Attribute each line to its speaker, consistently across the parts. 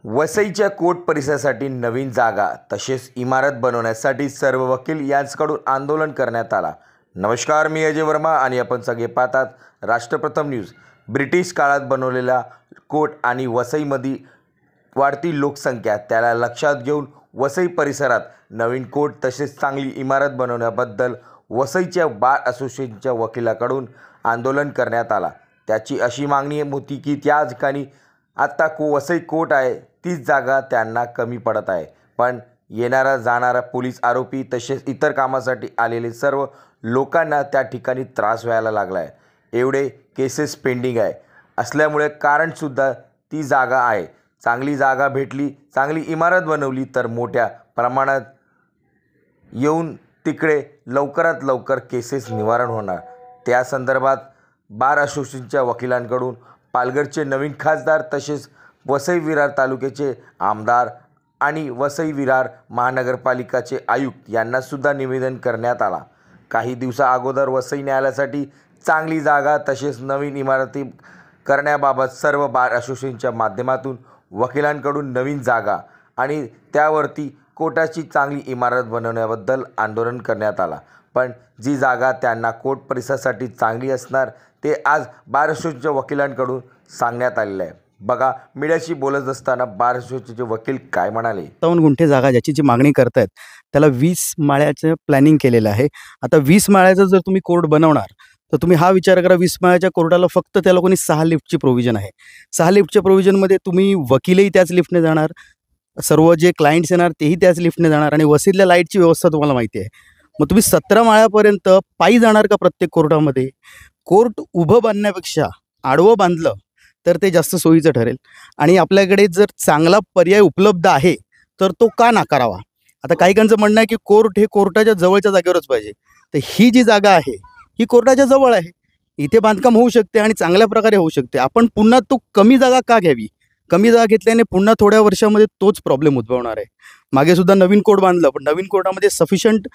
Speaker 1: वसईच्या कोर्ट परिसरासाठी नवीन जागा तसेच इमारत बनवण्यासाठी सर्व वकील यांच्याकडून आंदोलन करण्यात आला। नमस्कार, मी अजय वर्मा आणि आपण सगळे पाहतात राष्ट्रप्रथम न्यूज। ब्रिटिश काळात बनवलेला कोर्ट आणि वसईमध्ये वाढती लोकसंख्या त्याला लक्षात घेऊन वसई परिसरात नवीन कोर्ट तसेच चांगली इमारत बनवण्याबद्दल वसईच्या बार असोसिएशनच्या वकिलाकडून आंदोलन करण्यात आला। त्याची अशी मागणी होती की त्या ठिकाणी आता वसई कोर्ट आहे तीच जागा त्यांना कमी पडत आहे, पण येणारा जाणारा पोलीस आरोपी तसेच इतर कामासाठी आलेले सर्व लोकांना त्या ठिकाणी त्रास व्हायला लागला आहे। एवढे केसेस पेंडिंग आहे असल्यामुळे कारणसुद्धा ती जागा आहे। चांगली जागा भेटली, चांगली इमारत बनवली तर मोठ्या प्रमाणात येऊन तिकडे लवकरात लवकर केसेस निवारण होणार। त्या संदर्भात बार असोसिएशनच्या वकिलांकडून पालघरचे नवीन खासदार तसेच वसई विरार तालुक्याचे आमदार आणि वसई विरार महानगरपालिकाचे आयुक्त यांना सुद्धा निवेदन करण्यात आला। काही दिवसा अगोदर वसई न्यायालयासाठी चांगली जागा तसेच नवीन इमारती करण्याबाबत सर्व बार असोसिएशनच्या माध्यमातून वकिलांकडून नवीन जागा आणि त्यावरती कोर्टाची चांगली इमारत बनवण्याबद्दल आंदोलन करण्यात आला, पण जी जागा त्यांना कोर्ट परिसरासाठी चांगली असणार ते आज बार असोसिएशनच्या वकिलांकडून सांगण्यात आलेलं आहे। बघा, मीडियाशी बोलत असताना बार असोसिएशनचे वकील काय म्हणाले।
Speaker 2: 57 गुंठे जागा ज्याची जी मागणी करतायत त्याला 20 माळ्याचं प्लॅनिंग केलेलं आहे। आता 20 माळ्याचं जर तुम्ही कोर्ट बनवणार तर तुम्ही हा विचार करा, 20 माळ्याच्या कोर्टाला फक्त त्या लोकांनी 6 लिफ्टची प्रोव्हिजन आहे। 6 लिफ्टच्या प्रोव्हिजनमध्ये तुम्ही वकीलही त्याच लिफ्टने जाणार, सर्व जे क्लायंट्स येणार तेही त्याच लिफ्टने जाणार आणि वसईतल्या लाईटची व्यवस्था तुम्हाला माहिती आहे। मग तुम्ही 17 माळ्यापर्यंत पायी जाणार का प्रत्येक कोर्टामध्ये? कोर्ट उभं बांधण्यापेक्षा आडवं बांधलं तर ते जास्त सोयीचं ठरेल आणि आपल्याकडे जर चांगला पर्याय उपलब्ध आहे तर तो का नाकारावा? आता काहीकांचं म्हणणं आहे की कोर्ट हे कोर्टाच्या जवळच्या जागेवरच पाहिजे, तर ही जी जागा आहे ही कोर्टाच्या जवळ आहे, इथे बांधकाम होऊ शकते आणि चांगल्या प्रकारे होऊ शकते। आपण पुन्हा तो कमी जागा का घ्यावी? कमी जागा घेतल्याने पुन्हा थोड्या वर्षामध्ये तोच प्रॉब्लेम उद्भवणार आहे। मागे सुद्धा नवीन कोर्ट बांधलं, पण नवीन कोर्टामध्ये सफिशियंट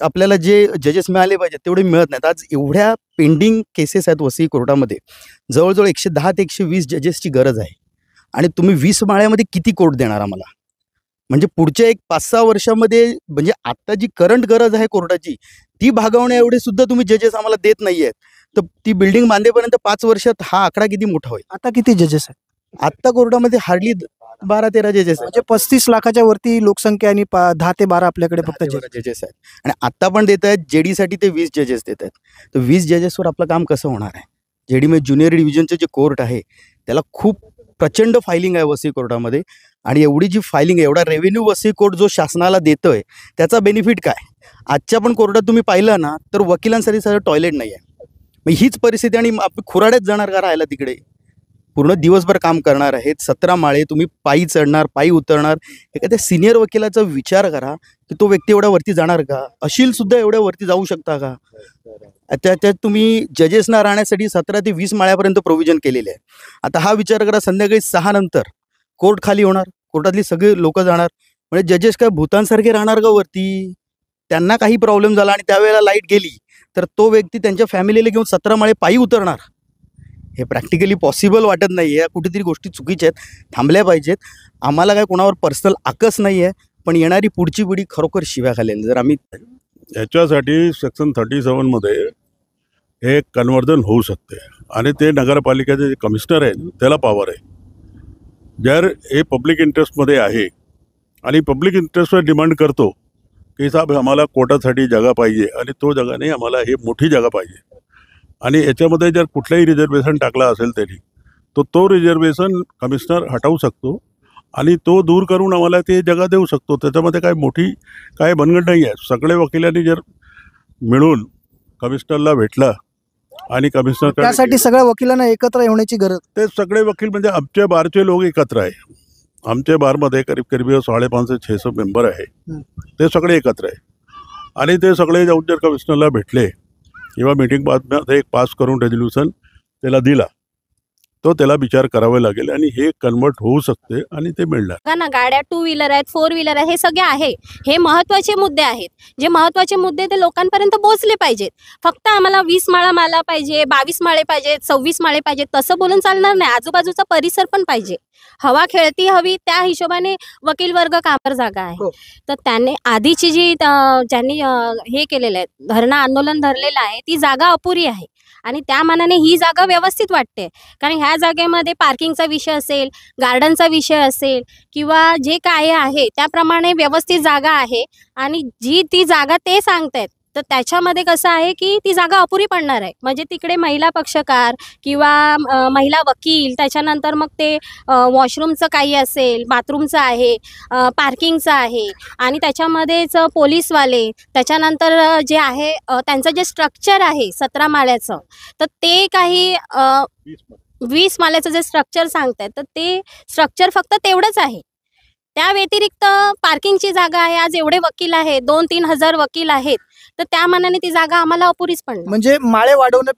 Speaker 2: आपल्याला जे जजेस मिळाले पाहिजे तेवढे मिळत नाहीत। आज एवढ्या पेंडिंग केसेस आहेत वसई कोर्टामध्ये, जवळजवळ 110 ते 120 जजेसची गरज आहे आणि तुम्ही 20 माळ्यामध्ये किती कोर्ट देणार आम्हाला? म्हणजे पुढच्या एक 5-6 वर्षामध्ये म्हणजे आता जी करंट गरज आहे कोर्टाची ती भागवण्या एवढे सुद्धा तुम्ही जजेस आम्हाला देत नाही आहेत, तर ती बिल्डिंग बांधेपर्यंत 5 वर्षात हा आकडा किती मोठा होईल?
Speaker 3: आता किती जजेस आहेत?
Speaker 2: आत्ता कोर्टामध्ये हार्डली 12-13 जजेस आहेत।
Speaker 3: म्हणजे 35 लाखाच्या वरती लोकसंख्या आणि 10 ते 12 आपल्याकडे फक्त
Speaker 2: जजेस आहेत आणि आता पण देत आहेत। जेडीसाठी ते 20 जजेस देत आहेत, तर 20 जजेसवर आपलं काम कसं होणार आहे? जेडी म्हणजे ज्युनियर डिव्हिजनचं जे कोर्ट आहे त्याला खूप प्रचंड फायलिंग आहे वसई कोर्टामध्ये आणि एवढी जी फायलिंग आहे, एवढा रेव्हेन्यू वसई कोर्ट जो शासनाला देतोय त्याचा बेनिफिट काय? आजच्या पण कोर्टात तुम्ही पाहिलं ना तर वकिलांसाठी सगळं टॉयलेट नाही आहे। मग हीच परिस्थिती आणि आपण खुराड्यात जाणार का राहायला? तिकडे पूर्ण दिवसभर काम करणार आहेत, 17 माळे तुम्ही पायी चढणार, पायी उतरणार। एखाद्या सिनियर वकिलाचा विचार करा की तो व्यक्ती एवढ्या वरती जाणार का? अशील सुद्धा एवढ्या वरती जाऊ शकता का? त्यात तुम्ही जजेसना राहण्यासाठी 17 ते 20 माळ्यापर्यंत प्रोव्हिजन केलेले आहे। आता हा विचार करा, संध्याकाळी 6 नंतर कोर्ट खाली होणार, कोर्टातली सगळी लोक जाणार, म्हणजे जजेस काय भूतांसारखे राहणार का वरती? त्यांना काही प्रॉब्लेम झाला आणि त्यावेळेला लाईट गेली तर तो व्यक्ती त्यांच्या फॅमिलीला घेऊन 17 माळे पायी उतरणार? हे प्रॅक्टिकली पॉसिबल वाटत नाही आहे। कुठेतरी गोष्टी चुकीच्या आहेत, थांबल्या पाहिजेत। आम्हाला काय कोणावर पर्सनल आकस नाही आहे, पण येणारी पुढची पिढी खरोखर शिव्या खालेल जर आम्ही
Speaker 4: याच्यासाठी सेक्शन 37 मध्ये हे कन्वर्जन होऊ शकते आणि ते नगरपालिकेचे जे कमिशनर आहेत त्याला पॉवर आहे। जर हे पब्लिक इंटरेस्टमध्ये आहे आणि पब्लिक इंटरेस्टवर डिमांड करतो की साहेब आम्हाला कोर्टासाठी जागा पाहिजे आणि तो जागा नाही, आम्हाला हे मोठी जागा पाहिजे आणि याच्यामध्ये जर कुठलाही रिझर्वेशन टाकला असेल तरी तो रिझर्वेशन कमिशनर हटवू शकतो आणि तो दूर करून आम्हाला ते जागा देऊ शकतो। त्याच्यामध्ये काय मोठी काय बनगड नाही आहे। सगळे वकिलांनी जर मिळून कमिशनरला भेटला आणि कमिशनर
Speaker 3: त्यासाठी सगळ्या वकिलांना एकत्र येण्याची गरज,
Speaker 4: ते सगळे वकील म्हणजे आमच्या बारचे लोक एकत्र आहे। आमच्या बारमध्ये करीब 550-600 मेंबर आहे, ते सगळे एकत्र आहे आणि ते सगळे जाऊन जर कमिशनरला भेटले किंवा मीटिंग मध्ये एक पास करून रेझोल्युशन त्याला दिला तो त्याला विचार करावा लागेल आणि हे कन्वर्ट होऊ शकते आणि ते मिळणार.
Speaker 5: बघा ना, गाड्या 2 व्हीलर आहेत, 4 व्हीलर आहे, हे सगळे आहे. हे महत्त्वाचे मुद्दे आहेत. जे महत्त्वाचे मुद्दे ते लोकांपर्यंत पोहोचले पाहिजेत. फक्त आम्हाला 20 माळा पाहिजे, 22 माळे पाहिजेत, 26 माळे पाहिजेत तसं बोलून चालणार नाही. आजूबाजूचा परिसर पण पाहिजे. हवा खेळती हवी, त्या हिशोबाने वकील वर्ग कामावर जागा आहे.
Speaker 3: हो.
Speaker 5: तर त्याने आधीची जी ज्यांनी हे केलेलं आहे, धरणं आंदोलन धरलेलं आहे, ती जागा अपुरी आहे आणि त्या मानाने ही जागा व्यवस्थित वाटते. कारण ह्या जागेमध्ये पार्किंगचा विषय असेल, गार्डनचा विषय असेल किंवा जे काय आहे त्याप्रमाणे व्यवस्थित जागा आहे आणि जी ती जागा ते सांगतायत तर त्याच्यामध्ये कसं आहे की ती जागा अपुरी पडणार आहे. म्हणजे तिकडे महिला पक्षकार किंवा महिला वकील, त्याच्यानंतर मग ते वॉशरूमचं काही असेल, बाथरूमचं आहे, पार्किंगचं आहे आणि त्याच्यामध्येच पोलीसवाले, त्याच्यानंतर जे आहे त्यांचं जे स्ट्रक्चर आहे 17 माळ्याचं, तर ते काही 20 माळ्याचं जे स्ट्रक्चर सांगतायत तर ते स्ट्रक्चर फक्त तेवढंच आहे. त्या व्यतिरिक्त पार्किंगची जागा आहे. आज एवढे वकील आहेत, 2-3 हजार वकील आहेत, तर त्या मानाने ती जागा आम्हाला अपुरीच पडणार.
Speaker 3: म्हणजे माळे वाढवणं